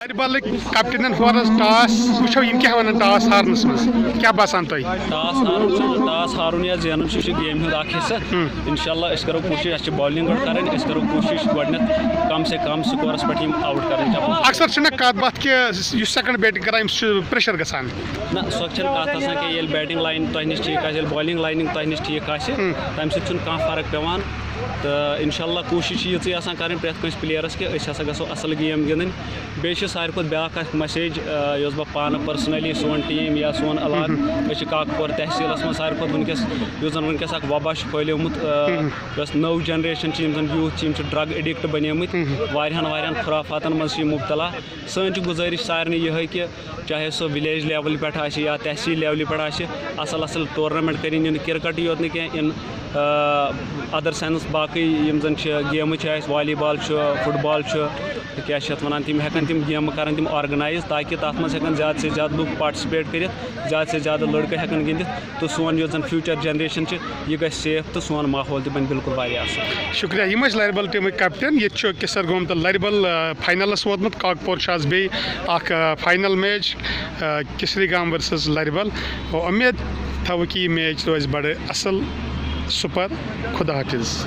بال captain horse toss وچو کیا ونان ٹاس ہارنس مز کیا باسان تھی ٹاس ہارن یا زینن گیم ہند اخ حصہ انشاءاللہ اس کرو کوشش اس بالنگ گۄڈٕ کریں اس کرو کوشش گۄڈنیتھ کم سے کم سکورس پہ آؤٹ کریں اکثر چھنہ کت بات کہ سیکنڈ بیٹنگ کران پریشر گژھان نہ سۄ چھنہٕ کتھ آسان کہ ییٚلہِ بیٹنگ لائن تۄہہِ نِش ٹھیٖک آسہِ ییٚلہِ بالنگ لائننگ تۄہہِ نِش ٹھیٖک آسہِ تمہِ سۭتۍ چھُنہٕ کانٛہہ فرق پیوان تو انشاءاللہ کوشش ییٖژٕے آسان کرٕنۍ پرٛٮ۪تھ کٲنٛسہِ پلیرس کہ أسۍ ہسا گژھو اصل گیم گِنٛدٕنۍ بیٚیہِ چھِ ساروی کھۄتہٕ بیٛاکھ اکھ مسیج یۄس بہٕ پانہٕ پٔرسنلی سون ٹیٖم یا سون علاقہٕ أسۍ چھِ کاکپور تحصیٖلس منٛز ساروی کھۄتہٕ وٕنکیٚس یُس زن وٕنکیٚس اکھ وبا چھُ پھٲلیومُت یۄس نٔو جنریشن چھِ یِم زن یوٗتھ چھِ یِم چھِ ڈرگ ایڈکٹ بنیمٕتۍ واریاہن خُرافاتن منٛز چھِ یِم مُبتلا سٲنۍ چھِ گُزٲرِش سارنٕے یِہے کہ چاہے سُہ ولیج لیولہِ پٮ۪ٹھ آسہِ یا تحصیٖل لیولہِ پٮ۪ٹھ آسہِ اصل کرنامنٹ کٔرِنۍ یہِ نہٕ کِرکٹٕے یوت نہٕ کینٛہہ اِن ادر سینس باقٕے یِم زن چھِ گیمہٕ چھِ اَسہِ والی بال چھُ فٹ بال چھُ کیاہ چھِ یتھ ونان تِم ہٮ۪کن تِم گیمہٕ کرن تِم آرگنایز تاکہ تتھ منٛز ہٮ۪کن زیادٕ سے زیادٕ لُکھ پاٹسِپیٹ کٔرِتھ زیادٕ سے زیادٕ لڑکہٕ ہٮ۪کن گِنٛدِتھ تہٕ سون یُس زن فیوٗچر جنریشن چھِ یہِ گژھِ سیف تہٕ سون ماحول تہِ بنہِ بالکل واریاہ اصل شُکریہ یِم ٲسۍ لرِ بل ٹیٖمٕکۍ کپٹین ییٚتہِ چھُ کِسر گوم تہٕ لرِ بل فاینلس ووتمُت کاکپور چھُ آز بیٚیہِ اکھ فاینل میچ کِسری گام ورسز لرِ بل اُمید تھاوو کہ یہِ میچ روزِ بڑٕ اصل سُپر خدا حافظ